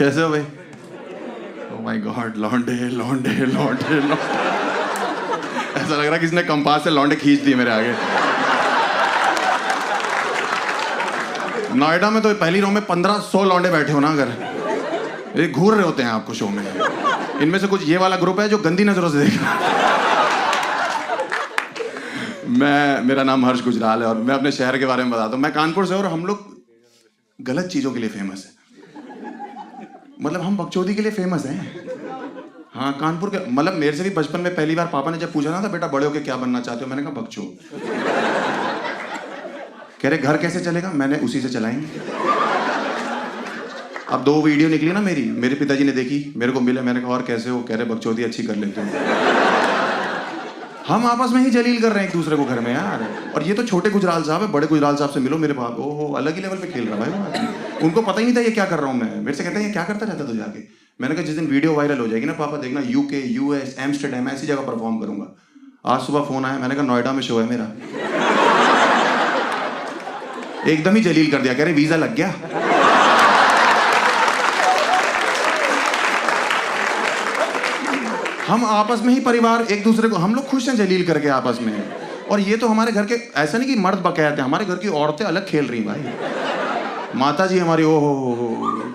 कैसे हो भाई? ओह माय गॉड, लौंडे लौंडे लौंडे लौंडे। ऐसा लग रहा है किसने कंपास से लौंडे खींच दिए मेरे आगे। नोएडा में तो पहली रो में 1500 लौंडे बैठे हो ना, अगर ये घूर रहे होते हैं आपको शो में। इनमें से कुछ ये वाला ग्रुप है जो गंदी नजरों से देख रहा है। मेरा नाम हर्ष गुजराल है और मैं अपने शहर के बारे में बताता हूँ। मैं कानपुर से और हम लोग गलत चीजों के लिए फेमस है। मतलब हम बकचोदी के लिए फेमस हैं। हाँ, कानपुर के मतलब मेरे से भी बचपन में पहली बार पापा ने जब पूछा ना था, बेटा बड़े होके क्या बनना चाहते हो, मैंने कहा बकचो। कह रहे घर कैसे चलेगा, मैंने उसी से चलाएंगे। अब 2 वीडियो निकली ना मेरे पिताजी ने देखी, मेरे को मिले, मैंने कहा और कैसे हो, कह रहे बकचोदी अच्छी कर लेते हो। हम आपस में ही जलील कर रहे हैं एक दूसरे को घर में यार। और ये तो छोटे गुजराल साहब है, बड़े गुजराल साहब से मिलो मेरे पास, ओहो अलग ही लेवल पे खेल रहा भाई। उनको पता ही नहीं था ये क्या कर रहा हूँ मैं। मेरे से कहते हैं ये क्या करता रहता तो जाके। मैंने कहा जिस दिन वीडियो वायरल हो जाएगी ना पापा, देखना यूके, यूएस, एम्स्टर्डम ऐसी जगह परफॉर्म करूंगा। आज सुबह फोन आया, मैंने कहा नोएडा में शो है मेरा। एकदम ही जलील कर दिया, कह रहे वीजा लग गया। हम आपस में ही परिवार एक दूसरे को, हम लोग खुश हैं जलील करके आपस में। और ये तो हमारे घर के, ऐसा नहीं कि मर्द बकायत है, हमारे घर की औरतें अलग खेल रही भाई। माता जी हमारी, ओ हो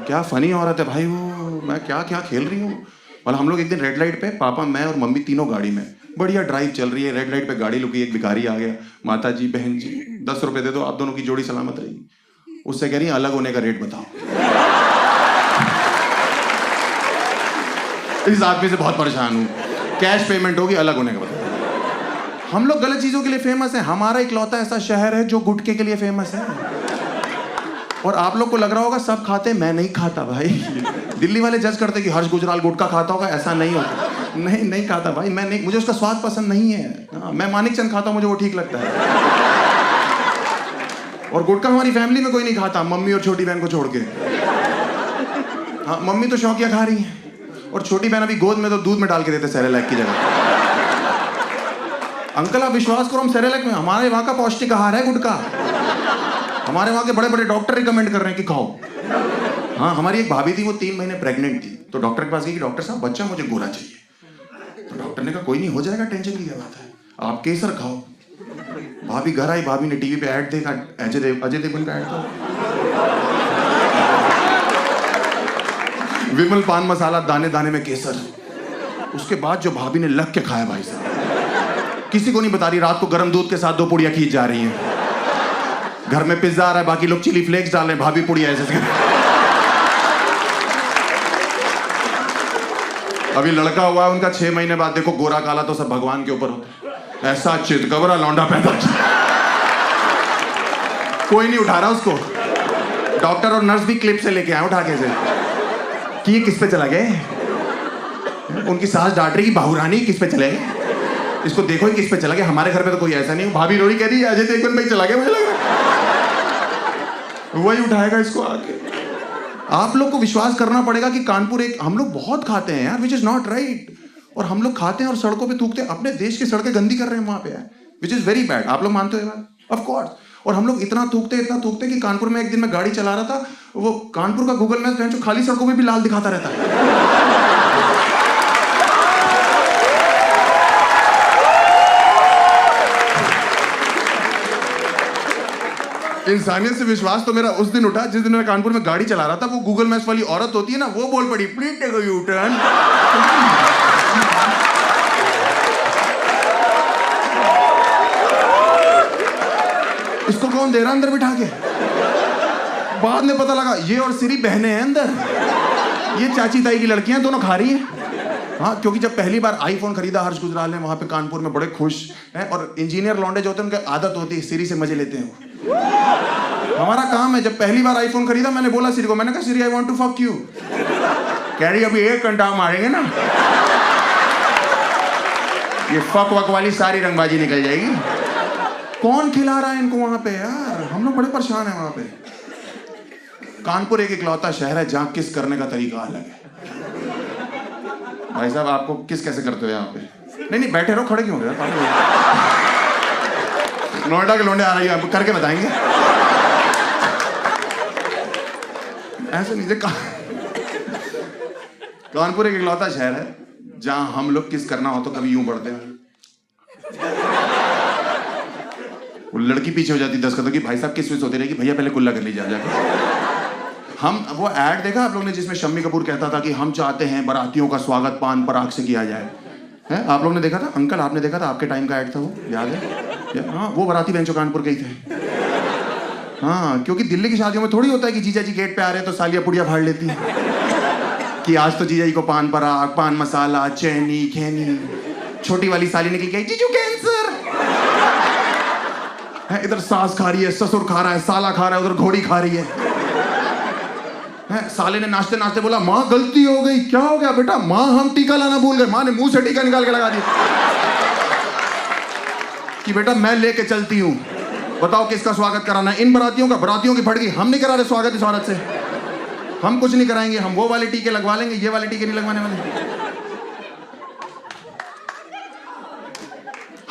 क्या फनी औरत है भाई वो, मैं क्या क्या खेल रही हूँ। और हम लोग एक दिन रेड लाइट पे, पापा मैं और मम्मी तीनों गाड़ी में, बढ़िया ड्राइव चल रही है, रेड लाइट पे गाड़ी लुकी, एक भिखारी आ गया, माता जी बहन जी 10 रुपए दे दो, आप दोनों की जोड़ी सलामत रहेगी। उससे कह रही है अलग होने का रेट बताओ। इस आदमी से बहुत परेशान हूँ, कैश पेमेंट होगी, अलग होने का बताओ। हम लोग गलत चीजों के लिए फेमस हैं। हमारा इकलौता ऐसा शहर है जो गुटखे के लिए फेमस है। और आप लोग को लग रहा होगा सब खाते, मैं नहीं खाता भाई। दिल्ली वाले जज करते कि हर्ष गुजराल गुटखा खाता होगा, ऐसा नहीं होता। नहीं खाता भाई, मैं नहीं, मुझे उसका स्वाद पसंद नहीं है। मैं मानिक चंद खाता हूँ, मुझे वो ठीक लगता है। और गुटखा हमारी फैमिली में कोई नहीं खाता, मम्मी और छोटी बहन को छोड़ के। हाँ, मम्मी तो शौकिया खा रही है और छोटी बहन अभी गोद में तो दूध में डाल के देते सेरेलैक की जगह। अंकल आप विश्वास करो, हम सेरेलैक में, हमारे वहां का पौष्टिक आहार है गुटखा। हमारे वहां के बड़े बड़े डॉक्टर रिकमेंड कर रहे हैं कि खाओ। हाँ, हमारी एक भाभी थी, वो 3 महीने प्रेग्नेंट थी, तो डॉक्टर के पास गई कि डॉक्टर साहब बच्चा मुझे गोरा चाहिए। तो डॉक्टर ने कहा कोई नहीं, हो जाएगा, टेंशन की क्या बात है, आप केसर खाओ। भाभी घर आई, भाभी ने टीवी पे ऐड देखा, अजय देवगन का ऐड था, विमल पान मसाला दाने दाने में केसर। उसके बाद जो भाभी ने लग के खाया भाई साहब, किसी को नहीं बता रही, रात को गर्म दूध के साथ 2 पुड़िया खींच जा रही हैं। घर में पिज्जा आ रहा है, बाकी लोग चिली फ्लेक्स डाल रहे हैं, भाभी पुड़िया ऐसे। अभी लड़का हुआ है उनका 6 महीने बाद, देखो गोरा काला तो सब भगवान के ऊपर होता है। ऐसा चितकबरा लौंडा पैदा, कोई नहीं उठा रहा उसको। डॉक्टर और नर्स भी क्लिप से लेके आए उठा के से कि ये किस पे चला गया। उनकी सास डांट रही, बाहुरानी किस पे चले गए, इसको देखो ही किस पे चला गया। हमारे घर पे तो कोई ऐसा नहीं। भाभी रोरी कह रही है अजय देवगन पे चला गया, मुझे लग रहा है वही उठाएगा इसको आके। आप लोग को विश्वास करना पड़ेगा कि कानपुर एक, हम लोग बहुत खाते हैं यार, विच इज नॉट राइट। और हम लोग खाते हैं और सड़कों पे थूकते हैं, अपने देश की सड़कें गंदी कर रहे हैं वहां पे यार, विच इज वेरी बैड। आप लोग मानते हो बात? Of course. और हम लोग इतना थूकते कि कानपुर में एक दिन मैं गाड़ी चला रहा था, वो कानपुर का गूगल मैप जो खाली सड़कों में भी लाल दिखाता रहता है। इंसानियत से विश्वास तो मेरा उस दिन उठा जिस दिन मैं कानपुर में गाड़ी चला रहा था। वो गूगल मैप्स वाली औरत होती है ना, वो बोल पड़ी please take a U turn. इसको कौन दे रहा अंदर बिठा के? बाद में पता लगा ये और सिरी बहनें हैं अंदर, ये चाची ताई की लड़कियां दोनों खा रही हैं। हाँ, क्योंकि जब पहली बार आईफोन खरीदा हर्ष गुजराल ने, वहां पे कानपुर में बड़े खुश हैं। और इंजीनियर लौंडे जो होते हैं उनकी आदत होती है सिरी से मजे लेते हैं। हमारा काम है, जब पहली बार आईफोन खरीदा मैंने बोला सिरी को, मैंने कहा Siri I want to fuck you. कह रही अभी 1 घंटा मारेंगे ना, ये फक वक वाली सारी रंगबाजी निकल जाएगी। कौन खिला रहा है इनको वहां पे यार? हम लोग बड़े परेशान हैं वहां पे। कानपुर एक इकलौता शहर है जहां किस करने का तरीका अलग है। भाई साहब आपको किस कैसे करते हो यहाँ पे? नहीं बैठे रहो, खड़े क्यों हो रहे हो? नोएडा के लौंडे आ रही है, आप करके बताएंगे। ऐसे नहीं कानपुर एक इकलौता शहर है जहां हम लोग किस करना हो तो कभी यूं पढ़ते हैं, वो लड़की पीछे हो जाती 10 कदम की, भाई साहब किस विस होती रहेगी, भैया पहले कुल्ला कर लीजिए जाकर। हम वो ऐड देखा आप लोगों ने जिसमें शम्मी कपूर कहता था कि हम चाहते हैं बारातियों का स्वागत पान पराग से किया जाए, हैं? आप लोगों ने देखा था? अंकल आपने देखा था? आपके टाइम का ऐड था वो, याद है? हाँ, वो बाराती बेंचो कानपुर के ही थे। हाँ, क्योंकि दिल्ली की शादियों में थोड़ी होता है कि जीजा जी गेट पे आ रहे हैं तो सालियां पुड़िया फाड़ लेती है कि आज तो जीजा जी को पान पराग, पान मसाला, चैनी खैनी। छोटी वाली साली निकल के जीजू कैंसर है, इधर सास खा रही है, ससुर खा रहा है, साला खा रहा है, उधर घोड़ी खा रही है। साले ने नाचते नाचते बोला माँ गलती हो गई। क्या हो गया बेटा? माँ हम टीका लाना भूल गए। माँ ने मुंह से टीका निकाल के लगा दिया कि बेटा मैं लेके चलती हूँ, बताओ किसका स्वागत कराना है? इन बरातियों का। बरातियों की फट गई, हम नहीं करा रहे स्वागत इस औरत से, हम कुछ नहीं कराएंगे, हम वो वाले टीके लगवा लेंगे, ये वाले टीके नहीं लगवाने वाले।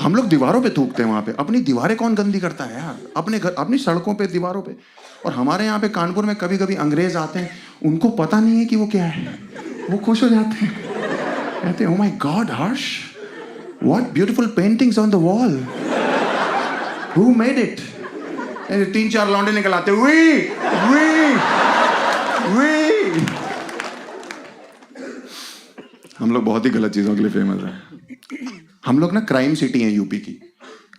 हम लोग दीवारों पे थूकते हैं वहां पे। अपनी दीवारें कौन गंदी करता है यार? अपने घर, अपनी सड़कों पे, दीवारों पे। और हमारे यहाँ पे कानपुर में कभी कभी अंग्रेज आते हैं, उनको पता नहीं है कि वो क्या है, वो खुश हो जाते हैं, कहते हैं oh my God Harsh, what beautiful paintings on the wall, who made it? 3-4 लौंडे निकल आते, वी। हम लोग बहुत ही गलत चीजों के लिए फेमस है। हम लोग ना क्राइम सिटी है यूपी की।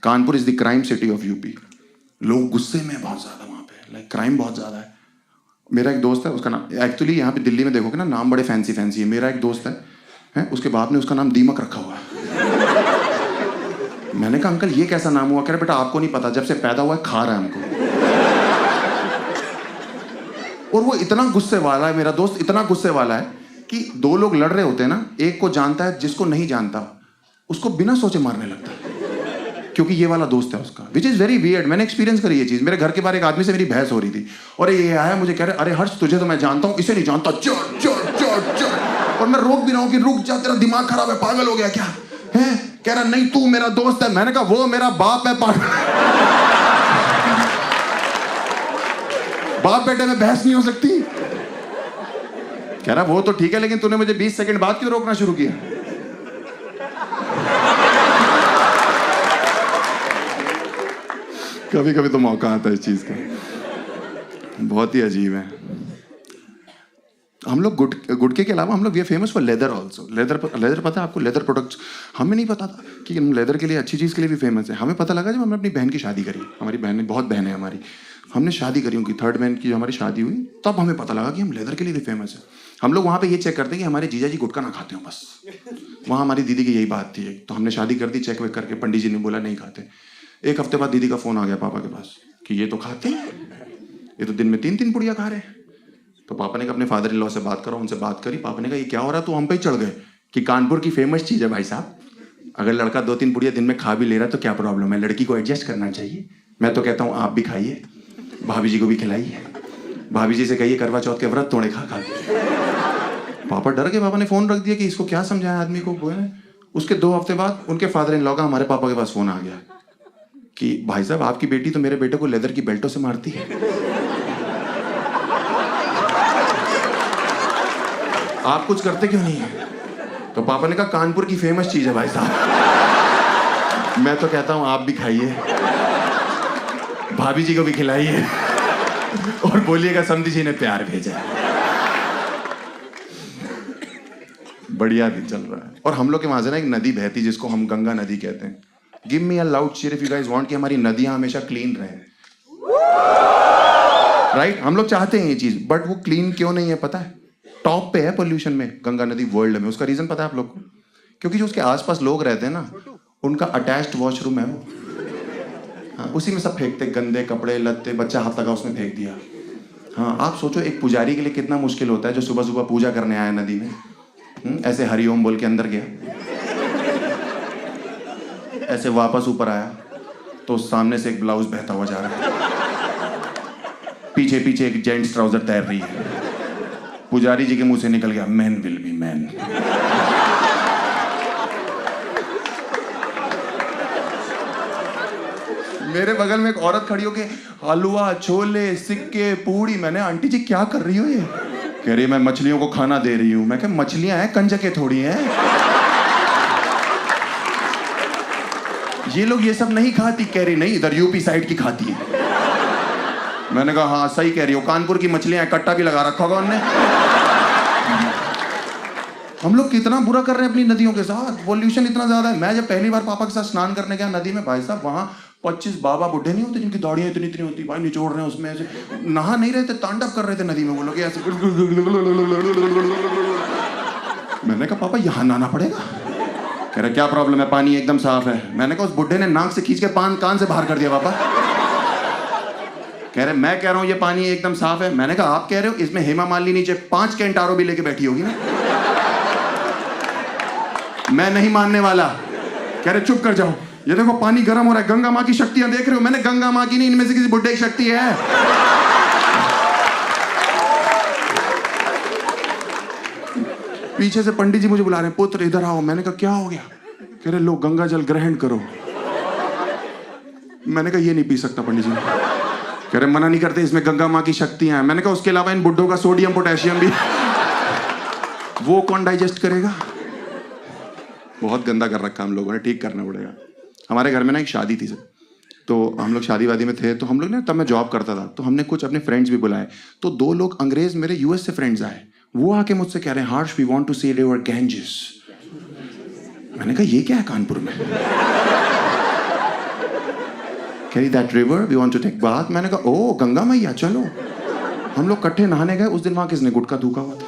Kanpur is the crime city of UP. लोग गुस्से में बहुत ज्यादा वहां पे, लाइक क्राइम बहुत ज्यादा है। मेरा एक दोस्त है, उसका नाम एक्चुअली यहाँ पे दिल्ली में देखोगे ना नाम बड़े फैंसी फैंसी है। मेरा एक दोस्त है, उसके बाप ने उसका नाम दीमक रखा हुआ है। मैंने कहा अंकल ये कैसा नाम हुआ? कह रहे बेटा आपको नहीं पता, जब से पैदा हुआ है खा रहा है हमको। और वो इतना गुस्से वाला है, मेरा दोस्त इतना गुस्से वाला है कि 2 लोग लड़ रहे होते हैं ना, एक को जानता है, जिसको नहीं जानता उसको बिना सोचे मारने लगता है, क्योंकि ये वाला दोस्त है उसका, विच इज वेरी वियर्ड। मैंने एक्सपीरियंस करी ये चीज। मेरे घर के बाहर एक आदमी से मेरी बहस हो रही थी और ये आया मुझे कह रहे अरे हर्ष तुझे तो मैं जानता हूं, इसे नहीं जानता, चोर चोर चोर चोर। और मैं रोक भी रहा हूं कि रुक जा, तेरा दिमाग खराब है, पागल हो गया क्या है? कह रहा नहीं तू मेरा दोस्त है। मैंने कहा वो मेरा बाप है, पागल। बाप बेटे में बहस नहीं हो सकती। कह रहा वो तो ठीक है, लेकिन तूने मुझे 20 सेकंड बाद क्यों रोकना शुरू किया? कभी कभी तो मौका आता है इस चीज का, बहुत ही अजीब है। हम लोग गुटके के अलावा हम लोग we are famous for leather also. Leather पता है आपको? लेदर प्रोडक्ट्स हमें नहीं पता था कि हम लेदर के लिए, अच्छी चीज़ के लिए भी फेमस है। हमें पता लगा जब हमने अपनी बहन की शादी करी। हमारी बहन, बहुत बहन है हमारी, हमने शादी करी उनकी, 3rd बहन की जो हमारी शादी हुई, तब हमें पता लगा कि हम लेदर के लिए भी फेमस है। हम लोग वहाँ पे ये चेक करते हैं कि हमारे जीजा जी गुटखा ना खाते हो बस। वहाँ हमारी दीदी की यही बात थी, तो हमने शादी कर दी, चेक वेक करके पंडित जी ने बोला नहीं खाते। 1 हफ्ते बाद दीदी का फोन आ गया पापा के पास कि ये तो खाते हैं, ये तो दिन में 3-3 पुड़िया खा रहे हैं। तो पापा ने कहा अपने फादर इन लॉ से बात करो, उनसे बात करी। पापा ने कहा ये क्या हो रहा है? तो हम पे ही चढ़ गए कि कानपुर की फेमस चीज़ है भाई साहब, अगर लड़का 2-3 पुड़िया दिन में खा भी ले रहा है तो क्या प्रॉब्लम है? लड़की को एडजस्ट करना चाहिए। मैं तो कहता हूँ आप भी खाइए, भाभी जी को भी खिलाइए, भाभी जी से कहिए करवा चौथ के व्रत तोड़े खा खा। पापा डर गए, पापा ने फोन रख दिया कि इसको क्या समझाया आदमी को। उसके 2 हफ्ते बाद उनके फादर इन लॉ का हमारे पापा के पास फोन आ गया कि भाई साहब आपकी बेटी तो मेरे बेटे को लेदर की बेल्टों से मारती है, आप कुछ करते क्यों नहीं है? तो पापा ने कहा कानपुर की फेमस चीज है भाई साहब। मैं तो कहता हूं आप भी खाइए, भाभी जी को भी खिलाइए और बोलिएगा समधी जी ने प्यार भेजा। बढ़िया दिन चल रहा है। और हम लोग के वहां से ना एक नदी बहती जिसको हम गंगा नदी कहते हैं। Give me a loud cheer if you guys want कि हमारी नदियां हमेशा क्लीन रहे। राइट? हम लोग चाहते हैं ये चीज, बट वो क्लीन क्यों नहीं है पता है? टॉप पे है पोल्यूशन में गंगा नदी वर्ल्ड में। उसका रीजन पता है आप लोग को? क्योंकि जो उसके आसपास लोग रहते हैं ना, उनका अटैच्ड वॉशरूम है वो। हाँ, उसी में सब फेंकते, गंदे कपड़े लत्ते, बच्चा हाथ लगा उसमें फेंक दिया। हाँ, आप सोचो एक पुजारी के लिए कितना मुश्किल होता है जो सुबह सुबह पूजा करने आया नदी में, ऐसे हरिओम बोल के अंदर गया, ऐसे वापस ऊपर आया तो सामने से एक ब्लाउज बहता हुआ जा रहा है, पीछे पीछे एक जेंट्स ट्राउजर तैर रही है। पुजारी जी के मुंह से निकल गया मैन विल बी मैन। मेरे बगल में एक औरत खड़ी होके हलवा छोले सिक्के पूड़ी। मैंने आंटी जी क्या कर रही हो ये? कह रही मैं मछलियों को खाना दे रही हूं। मैं कहा मछलियां हैं, कंजके थोड़ी हैं। ये लोग ये सब नहीं खाती। कह रही नहीं, इधर यूपी साइड की खाती है। मैंने कहा हाँ सही कह रही हो, कानपुर की मछलियां, कट्टा भी लगा रखा होगा उनने। हम लोग कितना बुरा कर रहे हैं अपनी नदियों के साथ। पॉल्यूशन इतना ज्यादा है। मैं जब पहली बार पापा के साथ स्नान करने गया नदी में, भाई साहब वहां 25 बाबा बुढ़े नहीं होते जिनकी दाढ़ियां इतनी इतनी होती, भाई निचोड़ रहे हैं उसमें ऐसे, नहा नहीं रहे थे, तांडव कर रहे थे नदी में वो लोग ऐसे। मैंने कहा पापा यहाँ नहाना पड़ेगा? कह रहे क्या प्रॉब्लम है, पानी एकदम साफ है। मैंने कहा उस बुढ़े ने नाक से खींच के कान से बाहर कर दिया पापा। कह रहे मैं कह रहा हूँ ये पानी एकदम साफ है। मैंने कहा आप कह रहे हो, इसमें हेमा मालिनी नीचे 5 कैंटारो भी लेके बैठी होगी ना। मैं नहीं मानने वाला। कह रहे चुप कर जाओ, ये देखो पानी गर्म हो रहा है, गंगा माँ की शक्तियां देख रहे हो? मैंने गंगा माँ की नहीं, इनमें से किसी बुड्ढे की शक्ति है। पीछे से पंडित जी मुझे बुला रहे हैं, पुत्र इधर आओ। मैंने कहा क्या हो गया? कह रहे लो गंगा जल ग्रहण करो। मैंने कहा ये नहीं पी सकता पंडित जी। कह रहे मना नहीं करते, इसमें गंगा माँ की शक्तियां हैं। मैंने कहा उसके अलावा इन बुड्ढों का सोडियम पोटेशियम भी वो कौन डाइजेस्ट करेगा? बहुत गंदा कर रखा हम लोगों ने, ठीक करना पड़ेगा। हमारे घर में ना एक शादी थी सर, तो हम लोग शादी वादी में थे, तो हम लोग ना, तब मैं जॉब करता था, तो हमने कुछ अपने फ्रेंड्स भी बुलाए। तो 2 लोग अंग्रेज मेरे यूएस से फ्रेंड्स आए। वो आके मुझसे कह रहे हैं Harsh we want to see river Ganges. मैंने कहा ये क्या है कानपुर में? कह रही that river we want to take bath. मैंने कहा ओ गंगा मैया चलो। हम लोग इकट्ठे नहाने गए। उस दिन वहां किसने गुटखा थूका हुआ था,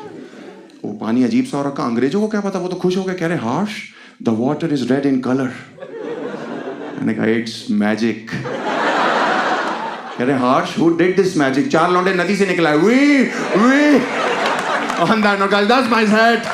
वो पानी अजीब सा हो रखा। अंग्रेजों को क्या पता, वो तो खुश हो गए। कह रहे Harsh the water is red in colour. मैंने कहा इट्स मैजिक। कह रहे Harsh who did this magic? 4 लौंडे नदी से निकला है। We on that note guys, that's my set.